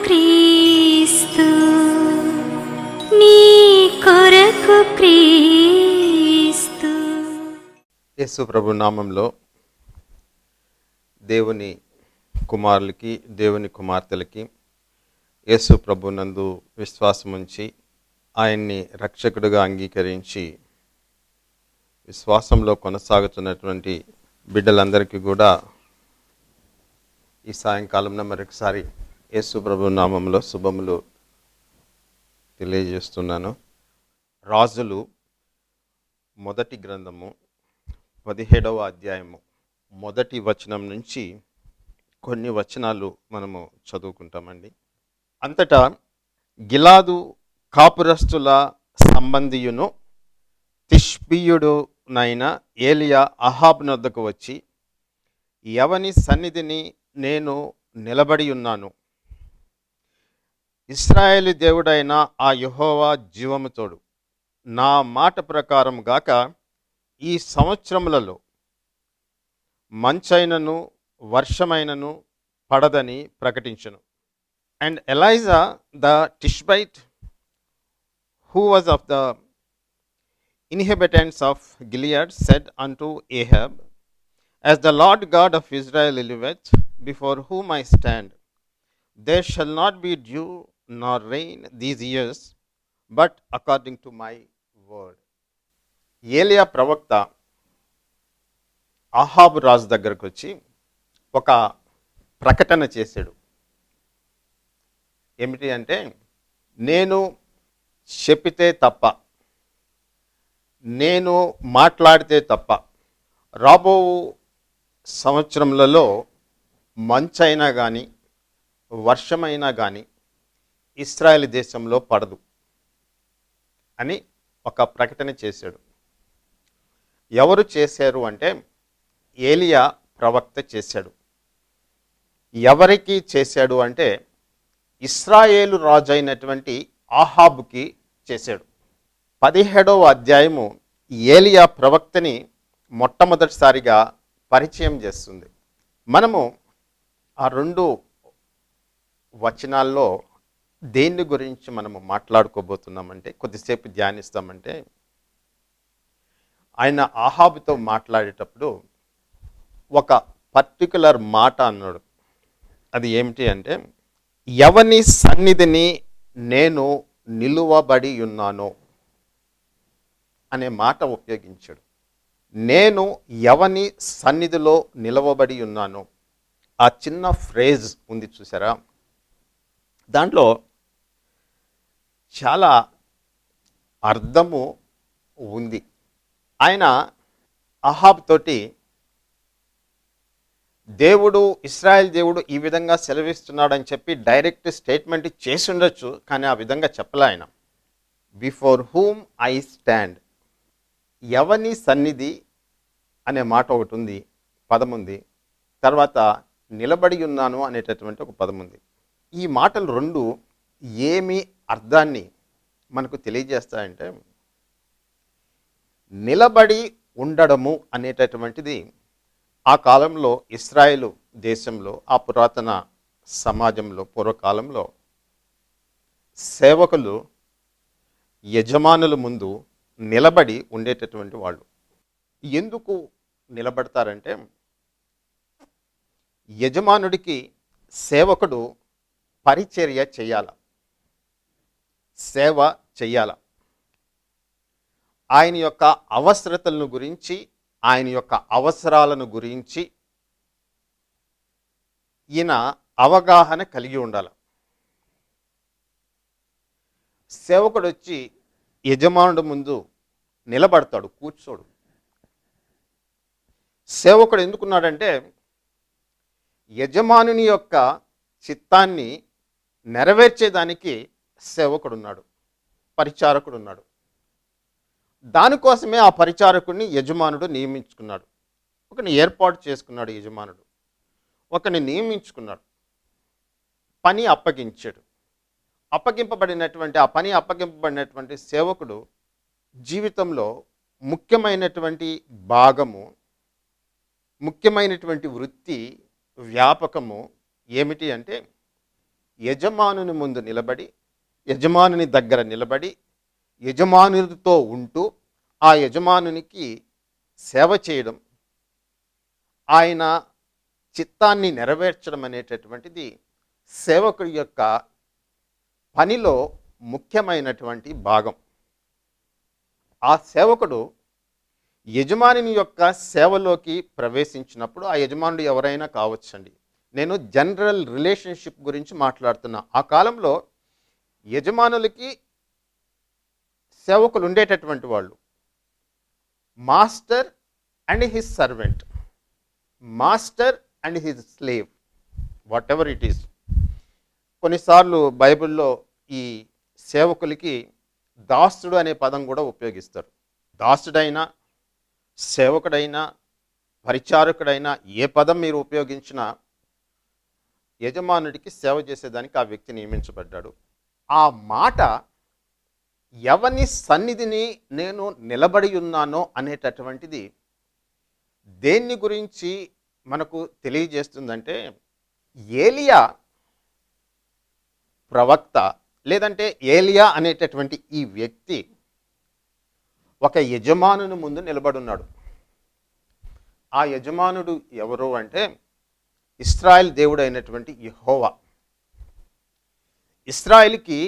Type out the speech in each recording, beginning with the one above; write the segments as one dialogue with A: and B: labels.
A: క్రీస్తు నీ కొరకు క్రీస్తు.
B: యేసు ప్రభు నామంలో దేవుని కుమారులకి దేవుని కుమార్తెలకి యేసు ప్రభు నందు విశ్వాసముంచి ఆయన్ని రక్షకుడిగా అంగీకరించి విశ్వాసంలో కొనసాగుతున్నటువంటి బిడ్డలందరికీ కూడా ఈ సాయంకాలం మరొకసారి యేసు ప్రభు నామంలో శుభములు తెలియజేస్తున్నాను. రాజులు మొదటి గ్రంథము 17వ అధ్యాయము మొదటి వచనం నుంచి కొన్ని వచనాలు మనము చదువుకుంటామండి. అంతటా గిలాదు కాపురస్తుల సంబంధియును తిష్బీయుడునైన ఏలియా అహాబు నొద్దకు వచ్చి, ఎవని సన్నిధిని నేను నిలబడి ఉన్నాను, ఇశ్రాయేలు దేవుడైన ఆ యెహోవా జీవము తోడు, నా మాట ప్రకారం గాక ఈ సంవత్సరములలో మంచైనను వర్షమైనను పడదని ప్రకటించును. And Elijah the Tishbite, who was of the inhabitants of Gilead, said unto Ahab, As the Lord God of Israel liveth, before whom I stand, there shall not be dew nor rain these years, but according to my word. ఏలియా ప్రవక్త అహాబు రాజు దగ్గరకు వచ్చి ఒక ప్రకటన చేశాడు. ఏమిటి అంటే, నేను చెప్పితే తప్ప, నేను మాట్లాడితే తప్ప రాబో సంవత్సరములలో మంచైనా కానీ వర్షమైనా కానీ ఇశ్రాయేలు దేశంలో పడదు అని ఒక ప్రకటన చేశాడు. ఎవరు చేశారు అంటే ఏలియా ప్రవక్త చేశాడు. ఎవరికి చేశాడు అంటే ఇశ్రాయేలు రాజు అయినటువంటి ఆహాబుకి చేశాడు. 17వ అధ్యాయము ఏలియా ప్రవక్తని మొట్టమొదటిసారిగా పరిచయం చేస్తుంది. మనము ఆ 2 వచనాల్లో దేని గురించి మనము మాట్లాడుకోబోతున్నామంటే, కొద్దిసేపు ధ్యానిస్తామంటే, ఆయన ఆహాబుతో మాట్లాడేటప్పుడు ఒక పర్టికులర్ మాట అన్నాడు. అది ఏమిటి అంటే, ఎవని సన్నిధిని నేను నిలువబడి ఉన్నానో అనే మాట ఉపయోగించాడు. నేను ఎవని సన్నిధిలో నిలవబడి ఉన్నానో ఆ చిన్న ఫ్రేజ్ ఉంది చూసారా, దాంట్లో చాలా అర్థము ఉంది. ఆయన అహాబ్ తోటి దేవుడు, ఇశ్రాయేల్ దేవుడు ఈ విధంగా సెలవిస్తున్నాడని చెప్పి డైరెక్ట్ స్టేట్మెంట్ చేసి ఉండొచ్చు, కానీ ఆ విధంగా చెప్పలే ఆయన. బిఫోర్ హూమ్ ఐ స్టాండ్, ఎవని సన్నిధి అనే మాట ఒకటి ఉంది, పదం ఉంది. తర్వాత నిలబడి ఉన్నాను అనేటటువంటి ఒక పదం ఉంది. ఈ మాటలు 2 ఏమి అర్థాన్ని మనకు తెలియజేస్తాయంటే, నిలబడి ఉండడము అనేటటువంటిది ఆ కాలంలో ఇశ్రాయేలు దేశంలో, ఆ పురాతన సమాజంలో, పూర్వకాలంలో సేవకులు యజమానుల ముందు నిలబడి ఉండేటటువంటి వాళ్ళు. ఎందుకు నిలబడతారంటే, యజమానుడికి సేవకుడు పరిచర్య చేయాల, సేవ చెయ్యాల. ఆయన యొక్క అవసరతలను గురించి, ఆయన యొక్క అవసరాలను గురించి ఈయన అవగాహన కలిగి ఉండాలి. సేవకుడు వచ్చి యజమానుడి ముందు నిలబడతాడు, కూర్చోడు. సేవకుడు ఎందుకున్నాడంటే, యజమానుని యొక్క చిత్తాన్ని నెరవేర్చేదానికి సేవకుడున్నాడు, పరిచారకుడున్నాడు. దానికోసమే ఆ పరిచారకుడిని యజమానుడు నియమించుకున్నాడు. ఒకని ఏర్పాటు చేసుకున్నాడు యజమానుడు, ఒకని నియమించుకున్నాడు, పని అప్పగించాడు. ఆ పని అప్పగింపబడినటువంటి సేవకుడు జీవితంలో ముఖ్యమైనటువంటి భాగము, ముఖ్యమైనటువంటి వృత్తి, వ్యాపకము ఏమిటి అంటే యజమానుని ముందు నిలబడి, యజమానుని దగ్గర నిలబడి, యజమానునితో ఉంటూ ఆ యజమానునికి సేవ చేయడం, ఆయన చిత్తాన్ని నెరవేర్చడం అనేటటువంటిది సేవకుడి యొక్క పనిలో ముఖ్యమైనటువంటి భాగం. ఆ సేవకుడు యజమాని యొక్క సేవలోకి ప్రవేశించినప్పుడు, ఆ యజమానుడు ఎవరైనా కావచ్చండి, నేను జనరల్ రిలేషన్షిప్ గురించి మాట్లాడుతున్నా. ఆ కాలంలో యజమానులకి సేవకులు ఉండేటటువంటి వాళ్ళు, master and his servant, master and his slave, what ever it is. కొన్నిసార్లు బైబిల్లో ఈ సేవకులకి దాసుడు అనే పదం కూడా ఉపయోగిస్తారు. దాసుడైనా, సేవకుడైనా, పరిచారకుడైనా, ఏ పదం మీరు ఉపయోగించినా యజమానుడికి సేవ చేసేదానికి ఆ వ్యక్తి నియమించబడ్డాడు. ఆ మాట ఎవని సన్నిధిని నేను నిలబడి ఉన్నానో అనేటటువంటిది దేన్ని గురించి మనకు తెలియజేస్తుందంటే, ఏలియా ప్రవక్త, లేదంటే ఏలియా అనేటటువంటి ఈ వ్యక్తి ఒక యజమానుని ముందు నిలబడున్నాడు. ఆ యజమానుడు ఎవరు అంటే ఇశ్రాయేల్ దేవుడు అయినటువంటి యెహోవా. ఇశ్రాయేల్కి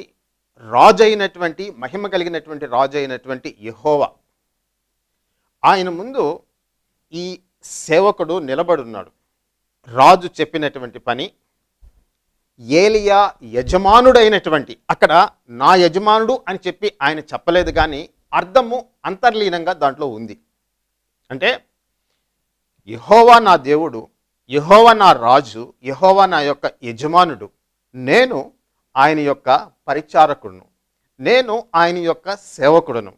B: రాజు అయినటువంటి, మహిమ కలిగినటువంటి రాజు అయినటువంటి యెహోవా, ఆయన ముందు ఈ సేవకుడు నిలబడున్నాడు. రాజు చెప్పినటువంటి పని, ఏలియా యజమానుడైనటువంటి, అక్కడ నా యజమానుడు అని చెప్పి ఆయన చెప్పలేదు, కానీ అర్థము అంతర్లీనంగా దాంట్లో ఉంది. అంటే యెహోవా నా దేవుడు, యెహోవా నా రాజు, యెహోవా నా యొక్క యజమానుడు, నేను ఆయన యొక్క పరిచారకుడును, నేను ఆయన యొక్క సేవకుడును,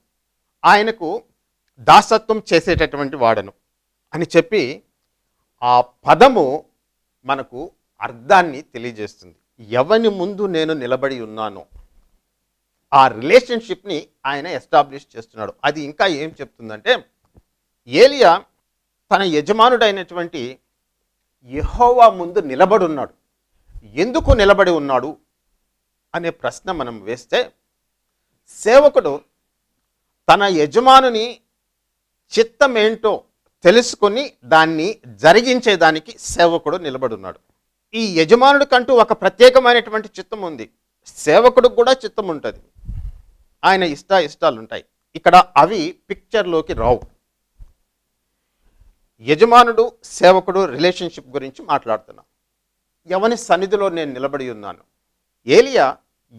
B: ఆయనకు దాసత్వం చేసేటటువంటి వాడను అని చెప్పి ఆ పదము మనకు అర్థాన్ని తెలియజేస్తుంది. ఎవని ముందు నేను నిలబడి ఉన్నానో ఆ రిలేషన్షిప్ని ఆయన ఎస్టాబ్లిష్ చేస్తున్నాడు. అది ఇంకా ఏం చెప్తుందంటే, ఏలియా తన యజమానుడైనటువంటి యెహోవా ముందు నిలబడి ఉన్నాడు. ఎందుకు నిలబడి ఉన్నాడు అనే ప్రశ్న మనం వేస్తే, సేవకుడు తన యజమానుని చిత్తమేంటో తెలుసుకొని దాన్ని జరిగించేదానికి సేవకుడు నిలబడి ఉన్నాడు. ఈ యజమానుడికంటూ ఒక ప్రత్యేకమైనటువంటి చిత్తం ఉంది, సేవకుడికి కూడా చిత్తం ఉంటుంది, ఆయన ఇష్టాలు ఉంటాయి. ఇక్కడ అవి పిక్చర్లోకి రావు. యజమానుడు సేవకుడు రిలేషన్షిప్ గురించి మాట్లాడుతున్నా. ఎవని సన్నిధిలో నేను నిలబడి ఉన్నాను? ఏలియా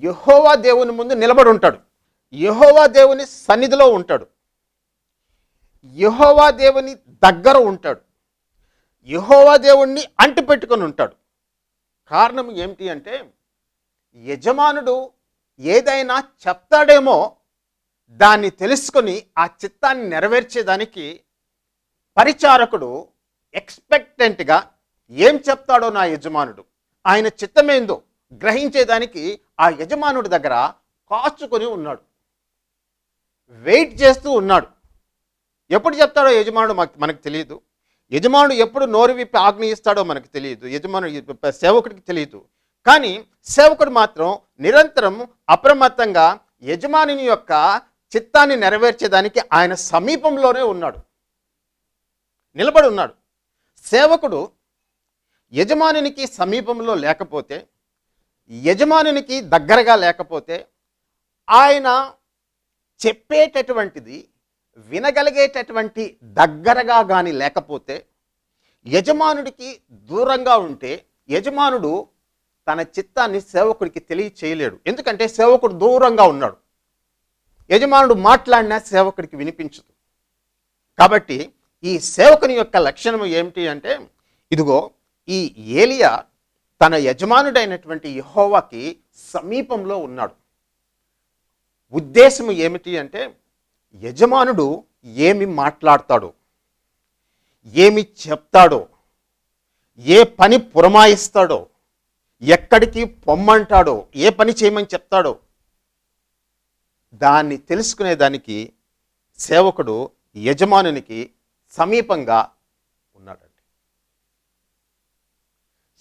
B: యెహోవా దేవుని ముందు నిలబడి ఉంటాడు, యెహోవా దేవుని సన్నిధిలో ఉంటాడు, యెహోవా దేవుని దగ్గర ఉంటాడు, యెహోవా దేవుణ్ణి అంటిపెట్టుకొని ఉంటాడు. కారణం ఏమిటి అంటే, యజమానుడు ఏదైనా చెప్తాడేమో దాన్ని తెలుసుకొని ఆ చిత్తాన్ని నెరవేర్చేదానికి పరిచారకుడు ఎక్స్పెక్టెంట్గా ఏం చెప్తాడో నా యజమానుడు, ఆయన చిత్తమేందో గ్రహించేదానికి ఆ యజమానుడి దగ్గర కాచుకొని ఉన్నాడు, వెయిట్ చేస్తూ ఉన్నాడు. ఎప్పుడు చెప్తాడో యజమానుడు మనకు తెలియదు, యజమానుడు ఎప్పుడు నోరు విప్పి ఆజ్ఞ ఇస్తాడో మనకు తెలియదు, యజమానుడు సేవకుడికి తెలియదు. కానీ సేవకుడు మాత్రం నిరంతరం అప్రమత్తంగా యజమాని యొక్క చిత్తాన్ని నెరవేర్చేదానికి ఆయన సమీపంలోనే ఉన్నాడు, నిలబడి ఉన్నాడు. సేవకుడు యజమానునికి సమీపంలో లేకపోతే, యజమానునికి దగ్గరగా లేకపోతే, ఆయన చెప్పేటటువంటిది వినగలిగేటటువంటి దగ్గరగా కానీ లేకపోతే, యజమానుడికి దూరంగా ఉంటే యజమానుడు తన చిత్తాన్ని సేవకుడికి తెలియచేయలేడు. ఎందుకంటే సేవకుడు దూరంగా ఉన్నాడు, యజమానుడు మాట్లాడినా సేవకుడికి వినిపించదు. కాబట్టి ఈ సేవకుని యొక్క లక్షణం ఏమిటి అంటే, ఇదిగో ఈ ఏలియా తన యజమానుడైనటువంటి యెహోవాకి సమీపంలో ఉన్నాడు. ఉద్దేశం ఏమిటి అంటే, యజమానుడు ఏమి మాట్లాడతాడో, ఏమి చెప్తాడో, ఏ పని పురమాయిస్తాడో, ఎక్కడికి పొమ్మంటాడో, ఏ పని చేయమని చెప్తాడో, దాన్ని తెలుసుకునేదానికి సేవకుడు యజమానునికి సమీపంగా ఉన్నాడండి.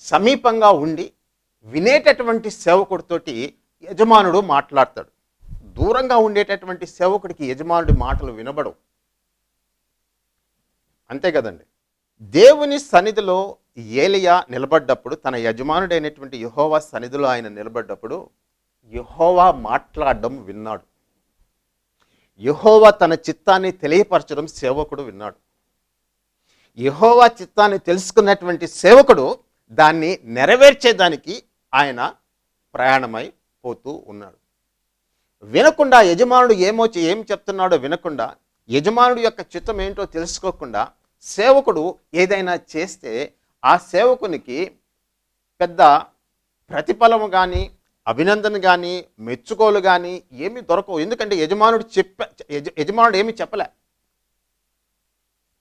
B: సమీపంగా ఉండి వినేటటువంటి సేవకుడితోటి యజమానుడు మాట్లాడతాడు. దూరంగా ఉండేటటువంటి సేవకుడికి యజమానుడి మాటలు వినబడవు. అంతే కదండి. దేవుని సన్నిధిలో ఏలియా నిలబడ్డప్పుడు, తన యజమానుడైనటువంటి యెహోవా సన్నిధిలో ఆయన నిలబడ్డప్పుడు యెహోవా మాట్లాడడం విన్నాడు. యెహోవా తన చిత్తాన్ని తెలియపరచడం సేవకుడు విన్నాడు. యెహోవా చిత్తాన్ని తెలుసుకున్నటువంటి సేవకుడు దాన్ని నెరవేర్చేదానికి ఆయన ప్రయాణమై పోతూ ఉన్నాడు. వినకుండా యజమానుడు ఏం చెప్తున్నాడో వినకుండా, యజమానుడు యొక్క చిత్తం ఏంటో తెలుసుకోకుండా సేవకుడు ఏదైనా చేస్తే ఆ సేవకునికి పెద్ద ప్రతిఫలం కానీ, అభినందన కానీ, మెచ్చుకోలు కానీ ఏమీ దొరకవు. ఎందుకంటే యజమానుడు ఏమీ చెప్పలే.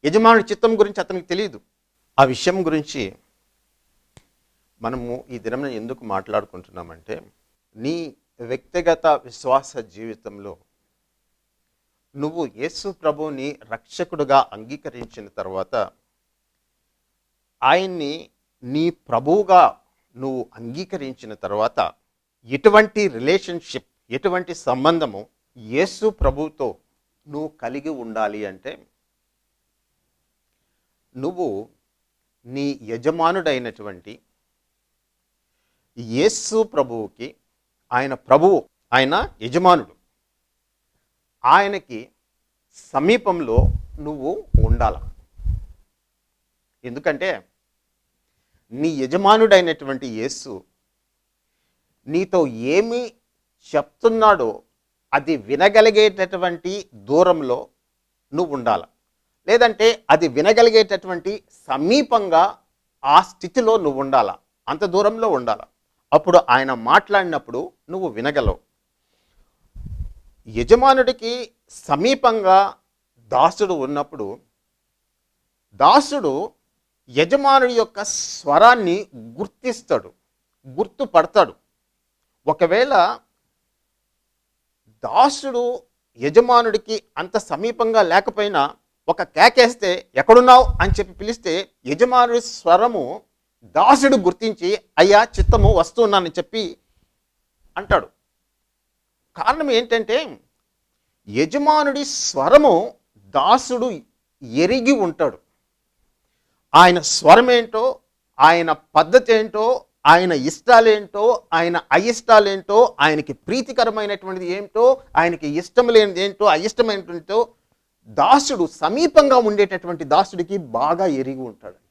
B: యజమానుడి చిత్తం గురించి అతనికి తెలియదు. ఆ విషయం గురించి మనము ఈ దినం ఎందుకు మాట్లాడుకుంటున్నామంటే, నీ వ్యక్తిగత విశ్వాస జీవితంలో నువ్వు యేసు ప్రభువుని రక్షకుడుగా అంగీకరించిన తర్వాత, ఆయన్ని నీ ప్రభువుగా నువ్వు అంగీకరించిన తర్వాత ఎటువంటి రిలేషన్షిప్, ఎటువంటి సంబంధము యేసు ప్రభువుతో నువ్వు కలిగి ఉండాలి అంటే, నువ్వు నీ యజమానుడైనటువంటి యేసు ప్రభువుకి, ఆయన యజమానుడు, ఆయనకి సమీపంలో నువ్వు ఉండాల. ఎందుకంటే నీ యజమానుడైనటువంటి యేసు నీతో ఏమి చెప్తున్నాడో అది వినగలిగేటటువంటి దూరంలో నువ్వు ఉండాల. లేదంటే అది వినగలిగేటటువంటి సమీపంగా ఆ స్థితిలో నువ్వు ఉండాల. అంత దూరంలో ఉండాల. అప్పుడు ఆయన మాట్లాడినప్పుడు నువ్వు వినగలవు. యజమానుడికి సమీపంగా దాసుడు ఉన్నప్పుడు దాసుడు యజమానుడి యొక్క స్వరాన్ని గుర్తిస్తాడు, గుర్తుపడతాడు. ఒకవేళ దాసుడు యజమానుడికి అంత సమీపంగా లేకపోయినా ఒక కేకేస్తే ఎక్కడున్నావు అని చెప్పి పిలిస్తే యజమానుడి స్వరము దాసుడు గుర్తించి అయ్యా చిత్తము వస్తున్నానని చెప్పి అంటాడు. కారణం ఏంటంటే యజమానుడి స్వరము దాసుడు ఎరిగి ఉంటాడు. ఆయన స్వరం ఏంటో, ఆయన పద్ధతి ఏంటో, ఆయన ఇష్టాలేంటో, ఆయన అయిష్టాలేంటో, ఆయనకి ప్రీతికరమైనటువంటిది ఏంటో, ఆయనకి ఇష్టం లేనిది ఏంటో, అయిష్టమైనటువంటిదో దాసుడు, సమీపంగా ఉండేటటువంటి దాసుడికి బాగా ఎరిగి ఉంటాడండి.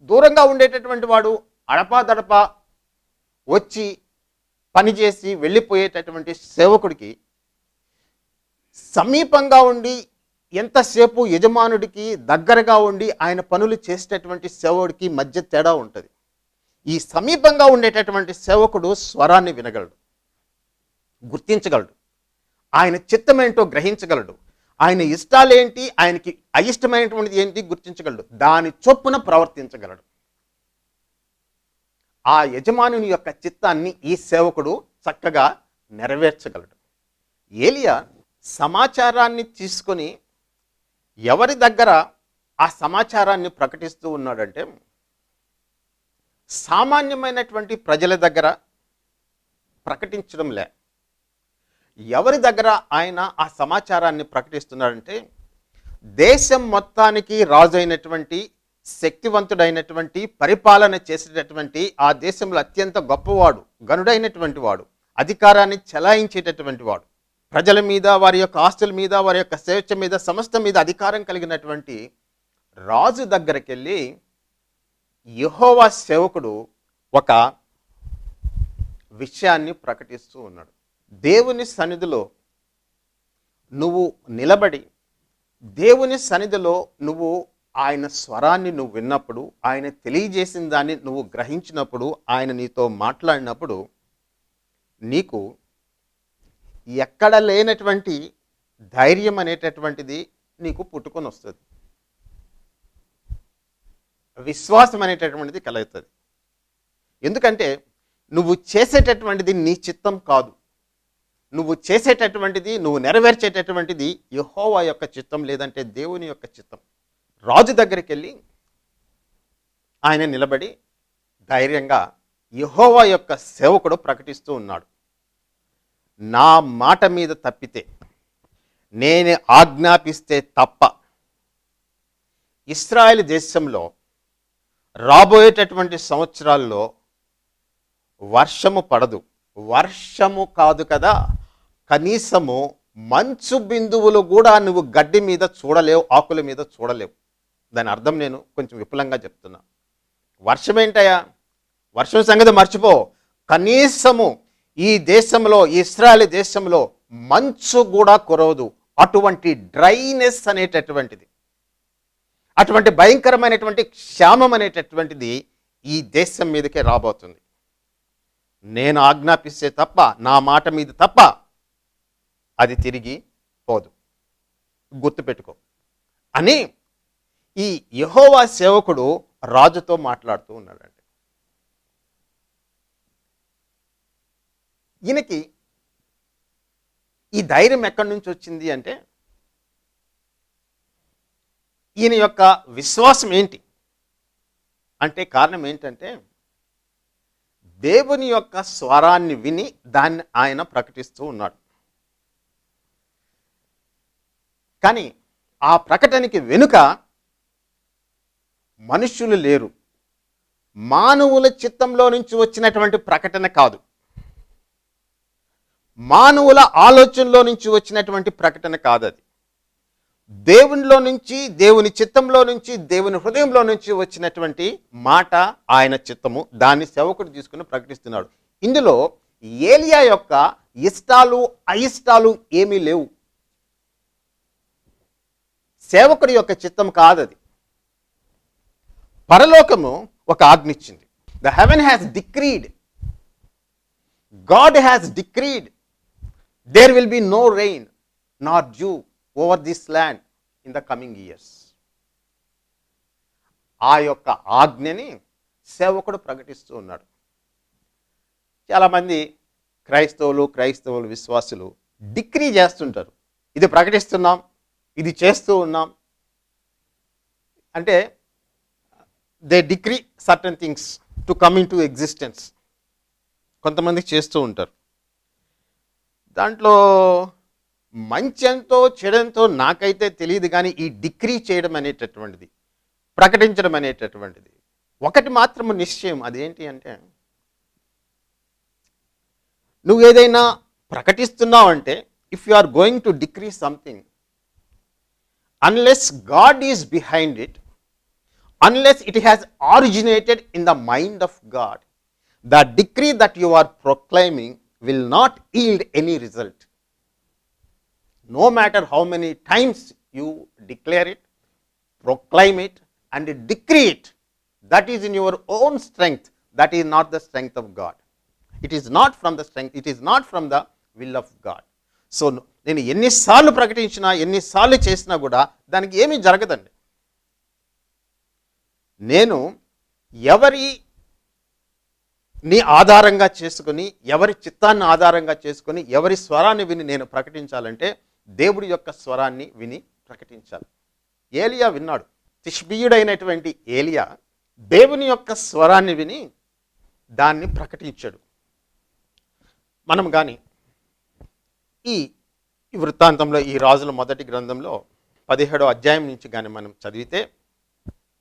B: దూరంగా ఉండేటటువంటి వాడు అడపాదడపా వచ్చి పనిచేసి వెళ్ళిపోయేటటువంటి సేవకుడికి, సమీపంగా ఉండి ఎంతసేపు యజమానుడికి దగ్గరగా ఉండి ఆయన పనులు చేసేటటువంటి సేవకుడికి మధ్య తేడా ఉంటుంది. ఈ సమీపంగా ఉండేటటువంటి సేవకుడు స్వరాన్ని వినగలడు, గుర్తించగలడు, ఆయన చిత్తమేంటో గ్రహించగలడు, ఆయన ఇష్టాలేంటి, ఆయనకి అయిష్టమైనటువంటిది ఏంటి గుర్తించగలడు, దాని చొప్పున ప్రవర్తించగలడు. ఆ యజమానుని యొక్క చిత్తాన్ని ఈ సేవకుడు చక్కగా నెరవేర్చగలడు. ఏలియా సమాచారాన్ని తీసుకొని ఎవరి దగ్గర ఆ సమాచారాన్ని ప్రకటిస్తూ ఉన్నాడంటే, సామాన్యమైనటువంటి ప్రజల దగ్గర ప్రకటించడం లే. ఎవరి దగ్గర ఆయన ఆ సమాచారాన్ని ప్రకటిస్తున్నాడంటే, దేశం మొత్తానికి రాజు అయినటువంటి, శక్తివంతుడైనటువంటి, పరిపాలన చేసేటటువంటి, ఆ దేశంలో అత్యంత గొప్పవాడు, గనుడైనటువంటి వాడు, అధికారాన్ని చెలాయించేటటువంటి వాడు, ప్రజల మీద, వారి యొక్క ఆస్తుల మీద, వారి యొక్క స్వేచ్ఛ మీద, సమస్త మీద అధికారం కలిగినటువంటి రాజు దగ్గరికి వెళ్ళి యెహోవా సేవకుడు ఒక విషయాన్ని ప్రకటిస్తూ ఉన్నాడు. దేవుని సన్నిధిలో నువ్వు నిలబడి, దేవుని సన్నిధిలో నువ్వు ఆయన స్వరాన్ని నువ్వు విన్నప్పుడు, ఆయన తెలియజేసిన దాన్ని నువ్వు గ్రహించినప్పుడు, ఆయన నీతో మాట్లాడినప్పుడు నీకు ఎక్కడ లేనటువంటి ధైర్యం అనేటటువంటిది నీకు పుట్టుకొని వస్తుంది. విశ్వాసం అనేటటువంటిది కలుగుతుంది. ఎందుకంటే నువ్వు చేసేటటువంటిది నీ చిత్తం కాదు, నువ్వు చేసేటటువంటిది, నువ్వు నెరవేర్చేటటువంటిది యెహోవా యొక్క చిత్తం, లేదంటే దేవుని యొక్క చిత్తం. రాజు దగ్గరికి వెళ్ళి ఆయన నిలబడి ధైర్యంగా యెహోవా యొక్క సేవకుడు ప్రకటిస్తూ ఉన్నాడు. నా మాట మీద తప్పితే, నేను ఆజ్ఞాపిస్తే తప్ప ఇశ్రాయేలు దేశంలో రాబోయేటటువంటి సంవత్సరాల్లో వర్షము పడదు. వర్షము కాదు కదా, కనీసము మంచు బిందువులు కూడా నువ్వు గడ్డి మీద చూడలేవు, ఆకుల మీద చూడలేవు. దాని అర్థం నేను కొంచెం విపులంగా చెప్తున్నా. వర్షం ఏంటయ్యా? వర్షం సంగతి మర్చిపో. కనీసము ఈ దేశంలో, ఇశ్రాయేలు దేశంలో మంచు కూడా కురవదు. అటువంటి డ్రైనెస్ అనేటటువంటిది, అటువంటి భయంకరమైనటువంటి క్షామం అనేటటువంటిది ఈ దేశం మీదకే రాబోతుంది. నేను ఆజ్ఞాపిస్తే తప్ప, నా మాట మీద తప్ప అది తిరిగి పోదు, గుర్తుపెట్టుకో అని ఈ యెహోవా సేవకుడు రాజుతో మాట్లాడుతూ ఉన్నాడండి. ఈయనకి ఈ ధైర్యం ఎక్కడి నుంచి వచ్చింది అంటే, ఈయన యొక్క విశ్వాసం ఏంటి అంటే, కారణం ఏంటంటే దేవుని యొక్క స్వరాన్ని విని దాన్ని ఆయన ప్రకటిస్తూ ఉన్నాడు. కానీ ఆ ప్రకటనకి వెనుక మనుష్యులు లేరు. మానవుల చిత్తంలో నుంచి వచ్చినటువంటి ప్రకటన కాదు, మానవుల ఆలోచనలో నుంచి వచ్చినటువంటి ప్రకటన కాదు. అది దేవునిలో నుంచి, దేవుని చిత్తంలో నుంచి, దేవుని హృదయంలో నుంచి వచ్చినటువంటి మాట, ఆయన చిత్తము. దాన్ని సేవకుడు తీసుకుని ప్రకటిస్తున్నాడు. ఇందులో ఏలియా యొక్క ఇష్టాలు అయిష్టాలు ఏమీ లేవు. సేవకుడి యొక్క చిత్తం కాదది. పరలోకము ఒక ఆజ్ఞిచ్చింది. The heaven has decreed, God has decreed, there will be no rain nor dew over this land in the coming years. ఆ యొక్క ఆజ్ఞని సేవకుడు ప్రకటిస్తూ ఉన్నాడు. చాలామంది క్రైస్తవులు విశ్వాసులు డిక్రీ చేస్తుంటారు. ఇది ప్రకటిస్తున్నాం, ఇది చేస్తూ ఉన్నాం అంటే, they decree certain things to come in to existence. కొంతమంది చేస్తూ ఉంటారు. దాంట్లో మంచి ఎంతో చెడెంతో నాకైతే తెలియదు, కానీ ఈ డిక్రీ చేయడం అనేటటువంటిది, ప్రకటించడం అనేటటువంటిది ఒకటి మాత్రము నిశ్చయం. అదేంటి అంటే, నువ్వు ఏదైనా ప్రకటిస్తున్నావు అంటే, if you are going to decree something, unless God is behind it, unless it has originated in the mind of God, the decree that you are proclaiming will not yield any result. No matter how many times you declare it, proclaim it and decree it, that is in your own strength, that is not the strength of God. It is not from the strength, it is not from the will of God. So నేను ఎన్నిసార్లు ప్రకటించినా, ఎన్నిసార్లు చేసినా కూడా దానికి ఏమీ జరగదండి. నేను నీ ఆధారంగా చేసుకుని, ఎవరి చిత్తాన్ని ఆధారంగా చేసుకుని, ఎవరి స్వరాన్ని విని నేను ప్రకటించాలంటే, దేవుడి యొక్క స్వరాన్ని విని ప్రకటించాలి. ఏలియా విన్నాడు. తిష్బీయుడైనటువంటి ఏలియా దేవుని యొక్క స్వరాన్ని విని దాన్ని ప్రకటించాడు. మనం కానీ ఈ వృత్తాంతంలో, ఈ రాజుల మొదటి గ్రంథంలో 17వ అధ్యాయం నుంచి కానీ మనం చదివితే,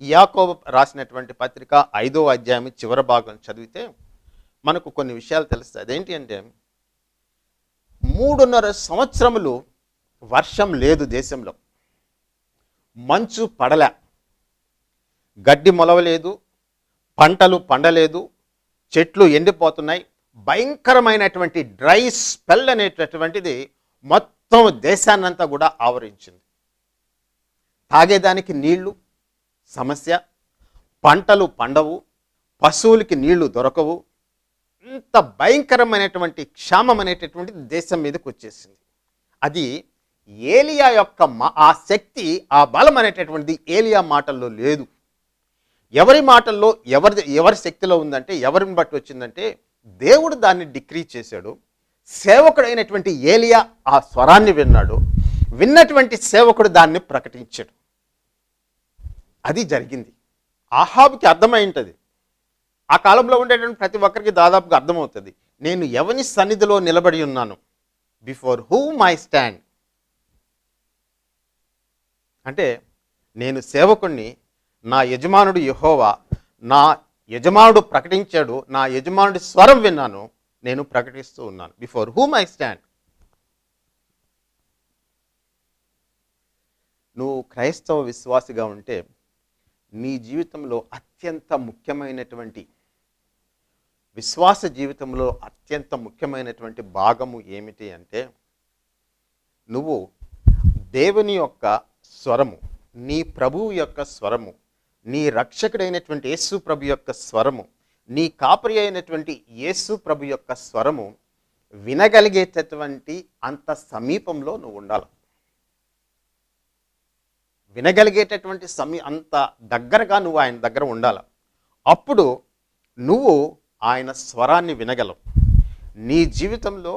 B: యాకోబు రాసినటువంటి పత్రిక 5వ అధ్యాయం చివరి భాగం చదివితే మనకు కొన్ని విషయాలు తెలుస్తాయి. అదేంటి అంటే, 3.5 సంవత్సరములు వర్షం లేదు దేశంలో, మంచు పడలే, గడ్డి మొలవలేదు, పంటలు పండలేదు, చెట్లు ఎండిపోతున్నాయి. భయంకరమైనటువంటి డ్రై స్పెల్ అనేటటువంటిది మొత్తం దేశాన్నంతా కూడా ఆవరించింది. తాగేదానికి నీళ్లు సమస్య, పంటలు పండవు, పశువులకి నీళ్లు దొరకవు. ఇంత భయంకరమైనటువంటి క్షామం అనేటటువంటిది దేశం మీదకి వచ్చేసింది. అది ఏలియా యొక్క ఆ శక్తి, ఆ బలం అనేటటువంటిది ఏలియా మాటల్లో లేదు. ఎవరి మాటల్లో, ఎవరి శక్తిలో ఉందంటే, ఎవరిని బట్టి వచ్చిందంటే, దేవుడు దాన్ని డిక్రీ చేశాడు. సేవకుడైనటువంటి ఏలియా ఆ స్వరాన్ని విన్నాడు. విన్నటువంటి సేవకుడు దాన్ని ప్రకటించాడు. అది జరిగింది. ఆహాబుకి అర్థమై ఉంటుంది. ఆ కాలంలో ఉండేటువంటి ప్రతి ఒక్కరికి దాదాపుగా అర్థమవుతుంది. నేను ఎవని సన్నిధిలో నిలబడి ఉన్నాను, బిఫోర్ హూమ్ ఐ స్టాండ్. అంటే నేను సేవకుణ్ణి, నా యజమానుడు యెహోవా, నా యజమానుడు ప్రకటించాడు, నా యజమానుడి స్వరం విన్నాను, నేను ప్రకటిస్తూ ఉన్నాను. Before whom I stand. నువ్వు క్రైస్తవ విశ్వాసిగా ఉంటే నీ జీవితంలో అత్యంత ముఖ్యమైనటువంటి, విశ్వాస జీవితంలో అత్యంత ముఖ్యమైనటువంటి భాగము ఏమిటి అంటే, నువ్వు దేవుని యొక్క స్వరము, నీ ప్రభువు యొక్క స్వరము, నీ రక్షకుడైనటువంటి యేసు ప్రభు యొక్క స్వరము, నీ కాపరి అయినటువంటి యేసు ప్రభు యొక్క స్వరము వినగలిగేటటువంటి అంత సమీపంలో నువ్వు ఉండాలి. వినగలిగేటటువంటి అంత దగ్గరగా నువ్వు ఆయన దగ్గర ఉండాలి. అప్పుడు నువ్వు ఆయన స్వరాన్ని వినగలవు. నీ జీవితంలో,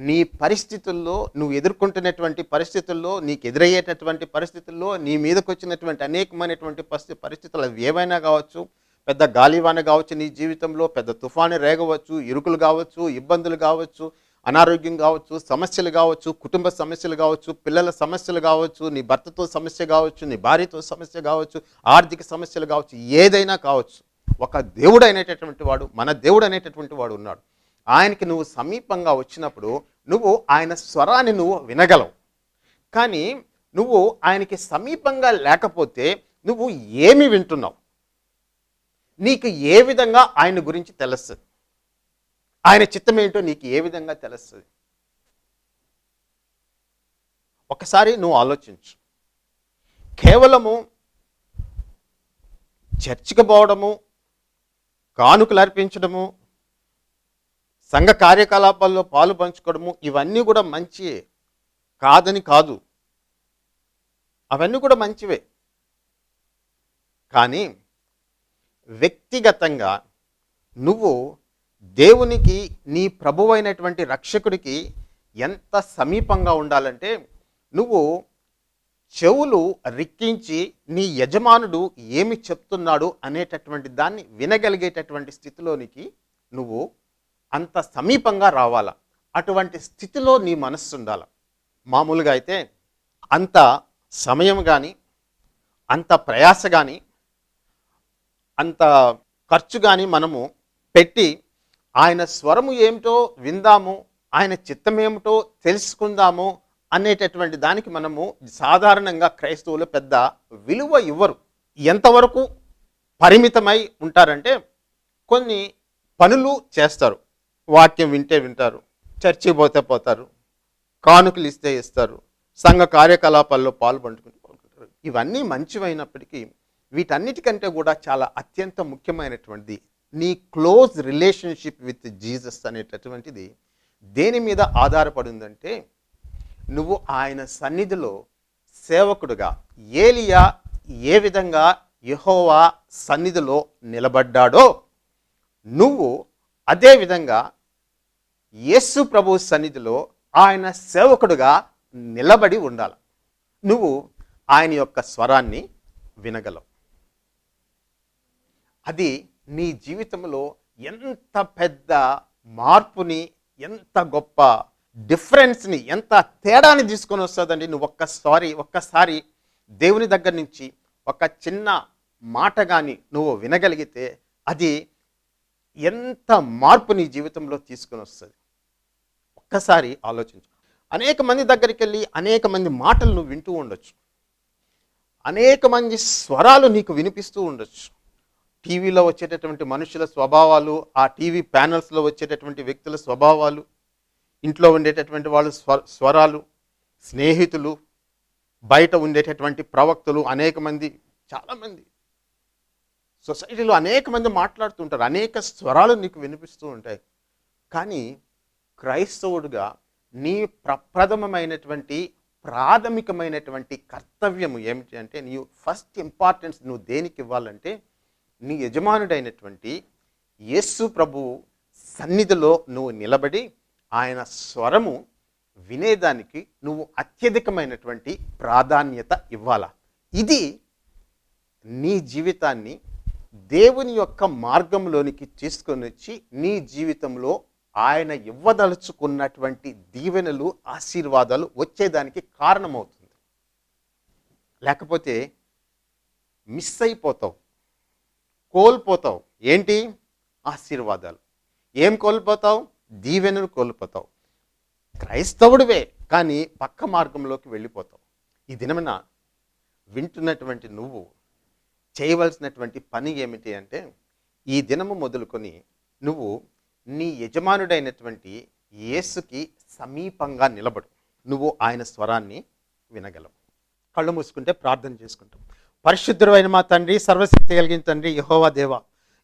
B: నీ పరిస్థితుల్లో, నువ్వు ఎదుర్కొంటున్నటువంటి పరిస్థితుల్లో, నీకు ఎదురయ్యేటటువంటి పరిస్థితుల్లో, నీ మీదకి వచ్చినటువంటి అనేకమైనటువంటి పరిస్థితులు అవి ఏవైనా కావచ్చు, పెద్ద గాలివాన కావచ్చు, నీ జీవితంలో పెద్ద తుఫాను రేగవచ్చు, ఇరుకులు కావచ్చు, ఇబ్బందులు కావచ్చు, అనారోగ్యం కావచ్చు, సమస్యలు కావచ్చు, కుటుంబ సమస్యలు కావచ్చు, పిల్లల సమస్యలు కావచ్చు, నీ భర్తతో సమస్య కావచ్చు, నీ భార్యతో సమస్య కావచ్చు, ఆర్థిక సమస్యలు కావచ్చు, ఏదైనా కావచ్చు. ఒక దేవుడు అనేటటువంటి వాడు, మన దేవుడు అనేటటువంటి వాడు ఉన్నాడు. ఆయనకి నువ్వు సమీపంగా వచ్చినప్పుడు నువ్వు ఆయన స్వరాన్ని నువ్వు వినగలవు. కానీ నువ్వు ఆయనకి సమీపంగా లేకపోతే నువ్వు ఏమి వింటున్నావు? నీకు ఏ విధంగా ఆయన గురించి తెలుస్తుంది? ఆయన చిత్తం ఏంటో నీకు ఏ విధంగా తెలుస్తుంది? ఒకసారి నువ్వు ఆలోచించు. కేవలము చర్చికి పోవడము, కానుకలు అర్పించడము, సంఘ కార్యకలాపాల్లో పాలు పంచుకోవడము, ఇవన్నీ కూడా మంచివే, కాదని కాదు, అవన్నీ కూడా మంచివే. కానీ వ్యక్తిగతంగా నువ్వు దేవునికి, నీ ప్రభువైనటువంటి రక్షకుడికి ఎంత సమీపంగా ఉండాలంటే, నువ్వు చెవులు రిక్కించి నీ యజమానుడు ఏమి చెప్తున్నాడు అనేటటువంటి దాన్ని వినగలిగేటటువంటి స్థితిలోనికి నువ్వు అంత సమీపంగా రావాల. అటువంటి స్థితిలో నీ మనస్సు ఉండాల. మామూలుగా అయితే అంత సమయం కానీ, అంత ప్రయాస కానీ, అంత ఖర్చు కానీ మనము పెట్టి ఆయన స్వరము ఏమిటో విందాము, ఆయన చిత్తం ఏమిటో తెలుసుకుందాము అనేటటువంటి దానికి మనము సాధారణంగా క్రైస్తవులు పెద్ద విలువ ఇవ్వరు. ఎంతవరకు పరిమితమై ఉంటారంటే, కొన్ని పనులు చేస్తారు, వాక్యం వింటే వింటారు, చర్చికి పోతే పోతారు, కానుకలు ఇస్తే ఇస్తారు, సంఘ కార్యకలాపాల్లో పాల్పంచుకుంటారు. ఇవన్నీ మంచివైనప్పటికీ వీటన్నిటికంటే కూడా చాలా అత్యంత ముఖ్యమైనటువంటిది నీ క్లోజ్ రిలేషన్షిప్ విత్ జీసస్ అనేటటువంటిది దేని మీద ఆధారపడి ఉందంటే, నువ్వు ఆయన సన్నిధిలో సేవకుడుగా, ఏలియా ఏ విధంగా యెహోవా సన్నిధిలో నిలబడ్డాడో నువ్వు అదే విధంగా యేసు ప్రభు సన్నిధిలో ఆయన సేవకుడుగా నిలబడి ఉండాలి. నువ్వు ఆయన యొక్క స్వరాన్ని వినగలవు. అది నీ జీవితంలో ఎంత పెద్ద మార్పుని, ఎంత గొప్ప డిఫరెన్స్ని, ఎంత తేడాని తీసుకొని వస్తుందండి. నువ్వు ఒక్కసారి దేవుని దగ్గర నుంచి ఒక చిన్న మాట కానీ నువ్వు వినగలిగితే అది ఎంత మార్పు నీ జీవితంలో తీసుకొని వస్తుంది. ఒక్కసారి ఆలోచించు. అనేక మంది దగ్గరికి వెళ్ళి అనేక మంది మాటలు నువ్వు వింటూ ఉండొచ్చు, అనేక మంది స్వరాలు నీకు వినిపిస్తూ ఉండొచ్చు. టీవీలో వచ్చేటటువంటి మనుషుల స్వభావాలు, ఆ టీవీ ప్యానల్స్లో వచ్చేటటువంటి వ్యక్తుల స్వభావాలు, ఇంట్లో ఉండేటటువంటి వాళ్ళు స్వరాలు, స్నేహితులు, బయట ఉండేటటువంటి ప్రవక్తలు, అనేక మంది, చాలామంది సొసైటీలో అనేక మంది మాట్లాడుతుంటారు, అనేక స్వరాలు నీకు వినిపిస్తూ ఉంటాయి. కానీ క్రైస్తవుడుగా నీ ప్రప్రథమమైనటువంటి ప్రాథమికమైనటువంటి కర్తవ్యం ఏమిటి అంటే, నీ ఫస్ట్ ఇంపార్టెన్స్ నువ్వు దేనికి ఇవ్వాలంటే, నీ యజమానుడైనటువంటి యేసు ప్రభు సన్నిధిలో నువ్వు నిలబడి ఆయన స్వరము వినేదానికి నువ్వు అత్యధికమైనటువంటి ప్రాధాన్యత ఇవ్వాలా. ఇది నీ జీవితాన్ని దేవుని యొక్క మార్గంలోనికి తీసుకొని వచ్చి నీ జీవితంలో ఆయన ఇవ్వదలుచుకున్నటువంటి దీవెనలు, ఆశీర్వాదాలు వచ్చేదానికి కారణమవుతుంది. లేకపోతే మిస్ అయిపోతావు, కోల్పోతావు. ఏంటి? ఆశీర్వాదాలు. ఏం కోల్పోతావు? దీవెనలు కోల్పోతావు. క్రైస్తవుడివే కానీ పక్క మార్గంలోకి వెళ్ళిపోతావు. ఈ దినమున వింటున్నటువంటి నువ్వు చేయవలసినటువంటి పని ఏమిటి అంటే, ఈ దినము మొదలుకొని నువ్వు నీ యజమానుడైనటువంటి యేసుకి సమీపంగా నిలబడు. నువ్వు ఆయన స్వరాన్ని వినగలవు. కళ్ళు మూసుకుంటే ప్రార్థన చేసుకుంటాం. పరిశుద్ధుడైన మా తండ్రి, సర్వశక్తి కలిగిన తండ్రి యెహోవా దేవా,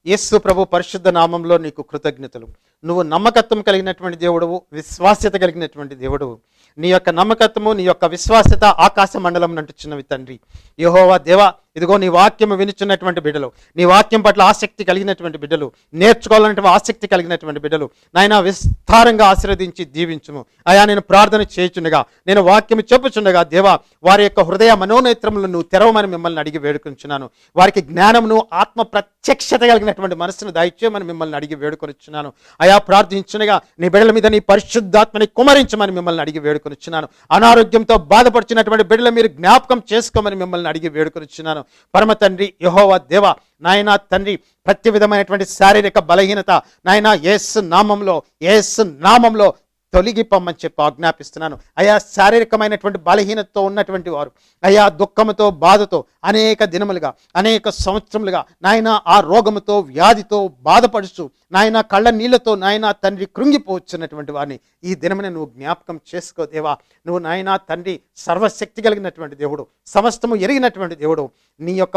B: యేసు ప్రభు పరిశుద్ధ నామంలో నీకు కృతజ్ఞతలు. నువ్వు నమ్మకత్వం కలిగినటువంటి దేవుడవు, విశ్వాస్యత కలిగినటువంటి దేవుడవు. నీ యొక్క నమ్మకత్వము, నీ యొక్క విశ్వాస్యత ఆకాశ మండలం అంటుచున్నవి తండ్రి. యెహోవా దేవా, ఇదిగో నీ వాక్యము వినుచున్నటువంటి బిడ్డలు, నీ వాక్యం పట్ల ఆసక్తి కలిగినటువంటి బిడ్డలు, నేర్చుకోవాలన్నటువంటి ఆసక్తి కలిగినటువంటి బిడ్డలు నాయన విస్తారంగా ఆశీర్వదించి దీవించుము. అయా నేను ప్రార్థన చేయుచుండగా, నేను వాక్యము చెప్పుచుండగా దేవా, వారి యొక్క హృదయ మనోనేత్రములను నువ్వు తెరవమని మిమ్మల్ని అడిగి వేడుకొనిచున్నాను. వారికి జ్ఞానమును, ఆత్మ ప్రత్యక్షత కలిగినటువంటి మనస్సును దయచేయమని మిమ్మల్ని అడిగి వేడుకొనిచున్నాను. అయా ప్రార్థించునగా నీ బిడ్డల మీద నీ పరిశుద్ధాత్మని కుమరించమని మిమ్మల్ని అడిగి వేడుకొనిచున్నాను. అనారోగ్యంతో బాధపడుచున్నటువంటి బిడ్డలు మీరు జ్ఞాపకం చేసుకోమని మిమ్మల్ని అడిగి వేడుకొనిచున్నాను. పరమ తండ్రి యెహోవా దేవా, నాయనా తండ్రి, ప్రతి విధమైనటువంటి శారీరక బలహీనత నాయనా యేసు నామంలో తొలగిపోమని చెప్పి ఆజ్ఞాపిస్తున్నాను. అయా శారీరకమైనటువంటి బలహీనతతో ఉన్నటువంటి వారు, అయా దుఃఖముతో, బాధతో అనేక దినములుగా, అనేక సంవత్సరములుగా నాయన ఆ రోగముతో, వ్యాధితో బాధపడుచు నాయన కళ్ళ నీళ్లతో నాయన తండ్రి కృంగిపోవచ్చున్నటువంటి వారిని ఈ దినమున నువ్వు జ్ఞాపకం చేసుకో దేవా. నువ్వు నాయన తండ్రి సర్వశక్తి కలిగినటువంటి దేవుడు, సమస్తము ఎరిగినటువంటి దేవుడు. నీ యొక్క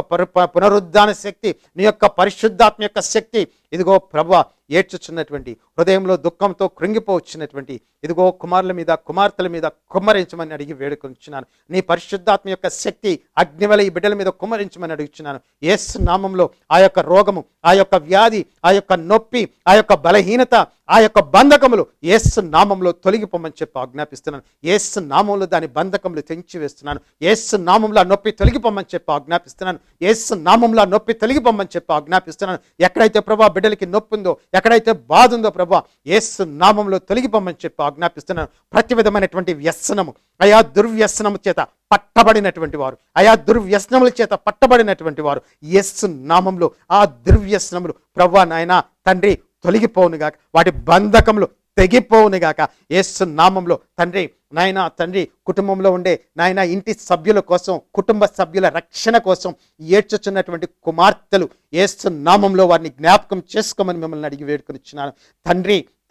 B: పునరుద్ధాన శక్తి, నీ యొక్క పరిశుద్ధాత్మ యొక్క శక్తి ఇదిగో ప్రభువా ఏడ్చుచున్నటువంటి, హృదయంలో దుఃఖంతో కృంగిపోవచ్చున్నటువంటి ఇదిగో కుమారుల మీద, కుమార్తెల మీద కుమ్మరించమని అడిగి వేడుకొంచున్నాను. నీ పరిశుద్ధాత్మ యొక్క శక్తి అగ్నివల ఈ బిడ్డల మీద కుమ్మరించమని అడుగుచున్నాను. యేసు నామంలో ఆ యొక్క రోగము, ఆ యొక్క వ్యాధి, ఆ యొక్క నొప్పి, ఆ యొక్క బలహీనత, ఆ యొక్క బంధకములు యేసు నామంలో తొలగిపోమని చెప్పి ఆజ్ఞాపిస్తున్నాను. యేసు నామంలో దాని బంధకములు తెంచి వేస్తున్నాను. యేసు నామంలో ఆ నొప్పి తొలగిపోమని చెప్పి ఆజ్ఞాపిస్తున్నాను. యేసు నామంలో ఆ నొప్పి తొలగిపోమని చెప్పి ఆజ్ఞాపిస్తున్నాను. ఎక్కడైతే ప్రభా బిడ్డలకి నొప్పి ఉందో, ఎక్కడైతే బాధ ఉందో ప్రభా యేసు నామంలో తొలగిపోమని చెప్పి ఆజ్ఞాపిస్తున్నాను. ప్రతి విధమైనటువంటి వ్యసనము, అయా దుర్వ్యసనము చేత పట్టబడినటువంటి వారు, అయా దుర్వ్యసనముల చేత పట్టబడినటువంటి వారు యేసు నామంలో ఆ దుర్వ్యసనములు ప్రభువా నాయనా తండ్రి తొలగిపోవునుగాక, వాటి బంధకములు తెగిపోవునుగాక యేసు నామంలో తండ్రి. నాయన తండ్రి, కుటుంబంలో ఉండే నాయన ఇంటి సభ్యుల కోసం, కుటుంబ సభ్యుల రక్షణ కోసం ఏడ్చుచున్నటువంటి కుమార్తెలు యేసు నామంలో వారిని జ్ఞాపకం చేసుకోమని మిమ్మల్ని అడిగి వేడుకొనిచున్నాను.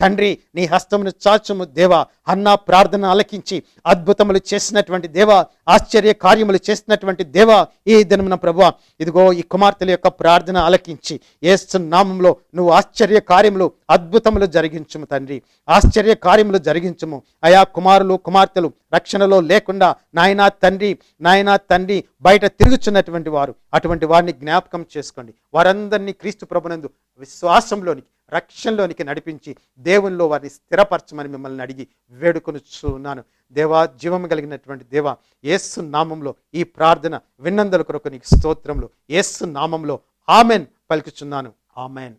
B: తండ్రి నీ హస్తమును చాచుము దేవా. హన్నా ప్రార్థన ఆలకించి అద్భుతములు చేసినటువంటి దేవా, ఆశ్చర్య కార్యములు చేసినటువంటి దేవా, ఈ దినమున ప్రభువా ఇదిగో ఈ కుమార్తెల యొక్క ప్రార్థన ఆలకించి యేసు నామంలో నువ్వు ఆశ్చర్య కార్యములు, అద్భుతములు జరిగించుము తండ్రి. ఆశ్చర్య కార్యములు జరిగించుము. అయా కుమారులు, కుమార్తెలు రక్షణలో లేకుండా నాయనా తండ్రి బయట తిరుగుచున్నటువంటి వారు, అటువంటి వారిని జ్ఞాపకం చేసుకోండి. వారందరినీ క్రీస్తు ప్రభునందు విశ్వాసంలోనికి, రక్షణలోనికి నడిపించి దేవునిలో వారిని స్థిరపరచమని మిమ్మల్ని అడిగి వేడుకొనుచున్నాను. దేవా, జీవం కలిగినటువంటి దేవా, యేసు నామంలో ఈ ప్రార్థన విన్నందుల కొరకు నీకు స్తోత్రములు. యేసు నామంలో ఆమెన్ పలుకుచున్నాను. ఆమెన్.